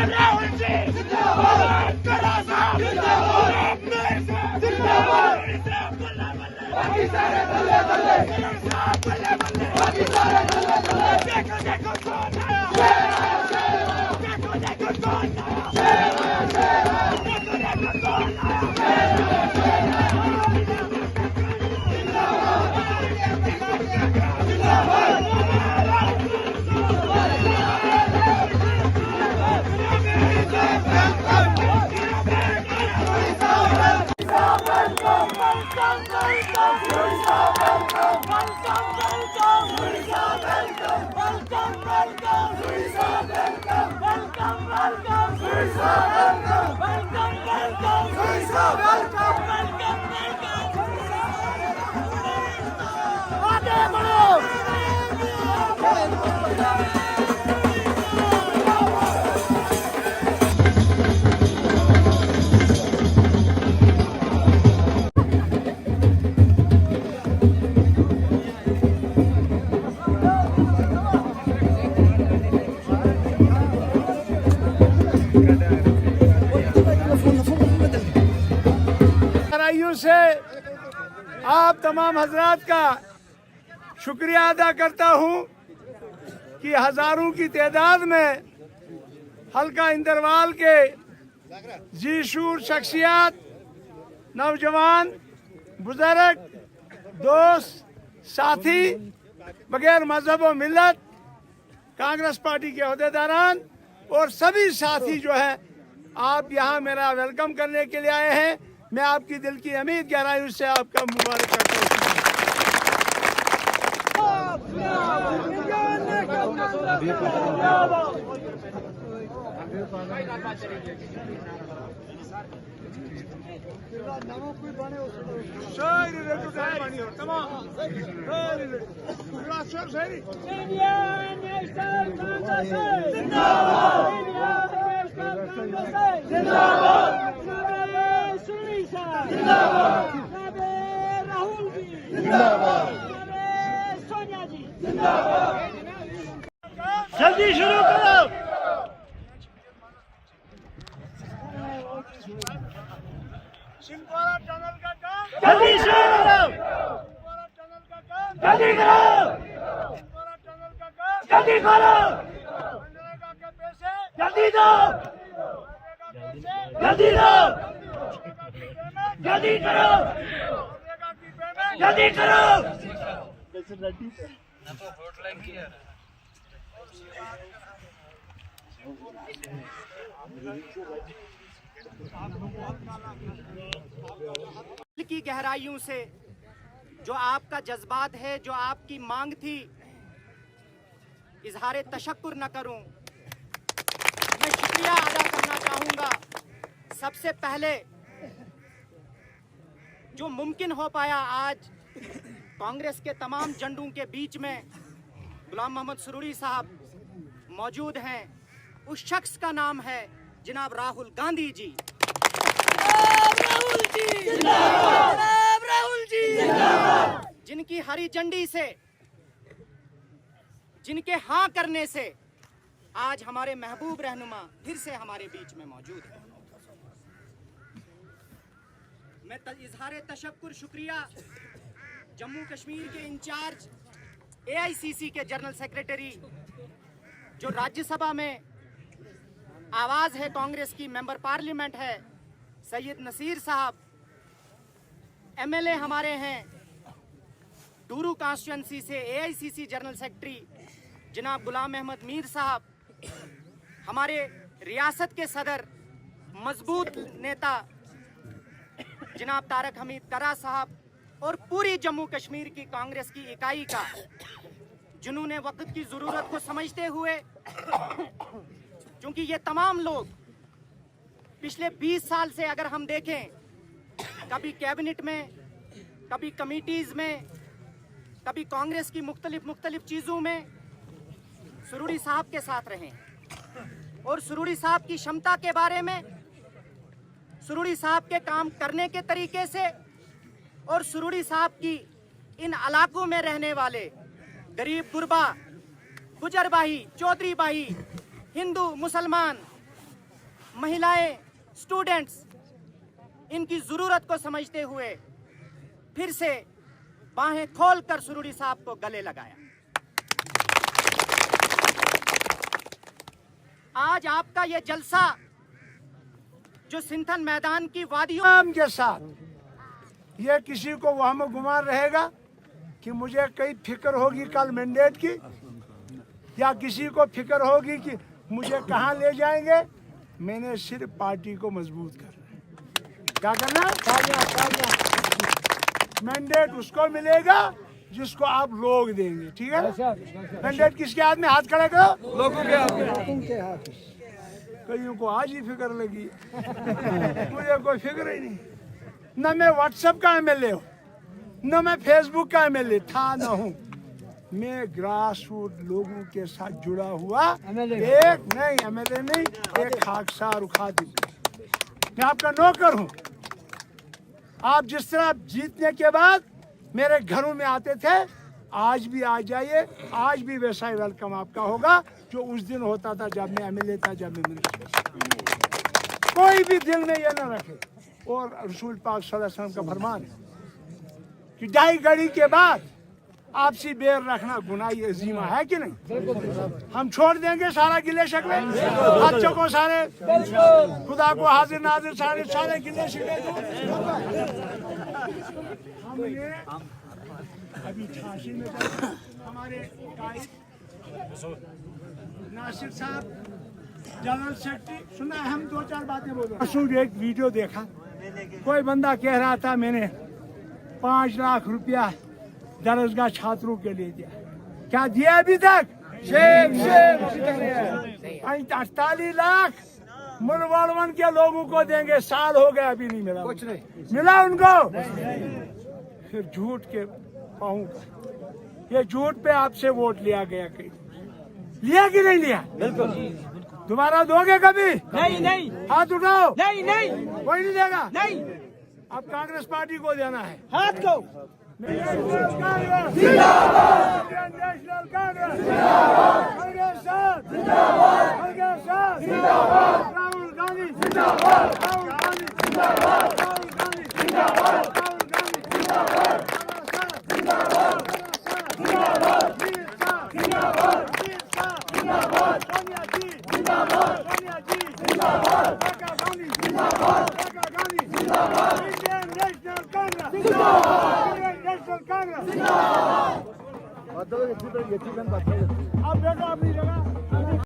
राहुल जी बाकी सारे बल्ले बल्ले, बाकी सारे बल्ले बल्ले। देखो देखो कौन आया, देखो देखो कौन आया, देखो देखो कौन से आप तमाम हजरात का शुक्रिया अदा करता हूं कि हजारों की तादाद में हल्का इंदरवाल के जीशूर शख्सियत, नौजवान, बुजुर्ग, दोस्त, साथी, बगैर मजहब व मिल्लत, कांग्रेस पार्टी के अहदेदारान और सभी साथी जो है, आप यहाँ मेरा वेलकम करने के लिए आए हैं। मैं आपकी दिल की अमीर गहराइयों से आपका मुबारक करता हूँ। राहुल जी जिंदाबाद, सोनिया जी जिंदाबाद। जल्दी शुरू करो। सिंहवाड़ा टनल का काम जल्दी शुरू करो। सिंहवाड़ा टनल का काम जल्दी करो। सिंहवाड़ा टनल का काम जल्दी करो। मनरेगा के पैसे जल्दी दो। जल्दी दो। जल्दी करो, जल्दी करो। दिल की गहराइयों से जो आपका जज्बात है, जो आपकी मांग थी, इजहार तशक्कुर न करूं, मैं शुक्रिया अदा करना चाहूंगा। सबसे पहले जो मुमकिन हो पाया, आज कांग्रेस के तमाम झंडों के बीच में गुलाम मोहम्मद सुरूरी साहब मौजूद हैं। उस शख्स का नाम है जनाब राहुल गांधी जी। राहुल जी जिंदाबाद, राहुल जी जिंदाबाद। जिनकी हरी झंडी से, जिनके हाँ करने से आज हमारे महबूब रहनुमा फिर से हमारे बीच में मौजूद है। मैं इजहार तशक्कुर शुक्रिया जम्मू कश्मीर के इंचार्ज AICC के जनरल सेक्रेटरी, जो राज्यसभा में आवाज़ है कांग्रेस की, मेंबर पार्लियामेंट है, सैयद नसीर साहब, MLA हमारे हैं डूरू कॉन्स्टिट्यूंसी से, AICC जनरल सेक्रेटरी जनाब गुलाम अहमद मीर साहब, हमारे रियासत के सदर मजबूत नेता जनाब तारक हमीद तरा साहब, और पूरी जम्मू कश्मीर की कांग्रेस की इकाई का, जिन्होंने वक्त की ज़रूरत को समझते हुए, क्योंकि ये तमाम लोग पिछले 20 साल से अगर हम देखें, कभी कैबिनेट में, कभी कमिटीज़ में, कभी कांग्रेस की मुख्तलिफ चीज़ों में सुरूरी साहब के साथ रहे, और सुरूरी साहब की क्षमता के बारे में, सुरूरी साहब के काम करने के तरीके से, और सुरूरी साहब की इन इलाकों में रहने वाले गरीब गुरबा गुजर भाई, चौधरी भाई, हिंदू, मुसलमान, महिलाएं, स्टूडेंट्स, इनकी जरूरत को समझते हुए फिर से बाहें खोलकर सुरूरी साहब को गले लगाया। आज आपका ये जलसा जो सिंथन मैदान की वादियों के साथ ये किसी को वहम गुमान रहेगा कि मुझे कई फिक्र होगी कल मैंडेट की, या किसी को फिक्र होगी कि मुझे कहां ले जाएंगे। मैंने सिर्फ पार्टी को मजबूत करना है। क्या करना? मैंडेट उसको मिलेगा जिसको आप लोग देंगे, ठीक है ना? मैंडेट किसके हाथ में? हाथ खड़े करो। लोगों के हाथ में। कईयों को आज ही फिक्र लगी मुझे कोई फिक्र ही नहीं। न मैं व्हाट्सएप का एमएलए हूँ, न मैं फेसबुक का एमएलए था, न हूँ। मैं ग्रास रूट लोगों के साथ जुड़ा हुआ एक नहीं एमएलए नहीं, एक खाकसार उखादी। मैं आपका नौकर हूँ। आप जिस तरह जीतने के बाद मेरे घरों में आते थे, आज भी आ जाइए। आज भी वैसा ही वेलकम आपका होगा जो उस दिन होता था जब मैं एमएलए था, जब मैं मिनिस्टर था। कोई भी दिल में ये न रखे। और रसूल पाक सल्लल्लाहु अलैहि वसल्लम का फरमान है कि ढाई घड़ी के बाद आपसी बैर रखना गुनाह अजीमा है कि नहीं? हम छोड़ देंगे सारा गिले शिकवे, बच्चों को सारे, खुदा को हाजिर नाजिर सारे गिले शिकवे। हमने अभी झांसी में हमारे नासिर साहब जनरल सेक्रेटरी, सुना है, हम 2-4 बातें बोल रहे हैं। एक वीडियो देखा, कोई बंदा कह रहा था मैंने 5 लाख रुपया दरसगाह छात्रों के लिए दिया। क्या दिया अभी तक? 48 लाख मुलवाड़वन के लोगों को देंगे। साल हो गया अभी नहीं मिला। कुछ नहीं मिला उनको। फिर झूठ के पाऊँ, ये झूठ पे आपसे वोट लिया गया। कहीं लिया कि नहीं लिया? बिल्कुल। दोबारा दोगे कभी? नहीं। हाथ उठाओ। नहीं। कोई नहीं देगा? नहीं। अब कांग्रेस पार्टी को देना है। हाथ को। नेशनल कांग्रेस जिंदाबाद। नेशनल कांग्रेस जिंदाबाद। राहुल गांधी जिंदाबाद। राहुल गांधी जिंदाबाद। राहुल गांधी जिंदाबाद। राहुल गांधी जिंदाबाद। जिंदाबाद। जिंदाबाद। जिंदाबाद। जिंदाबाद। सोनिया जी जिंदाबाद। सोनिया जी जिंदाबाद। प्रियंका गांधी जिंदाबाद। प्रियंका गांधी जिंदाबाद। इंडियन नेशनल कांग्रेस जिंदाबाद। इंडियन नेशनल कांग्रेस जिंदाबाद। अब देखो अपनी जगह।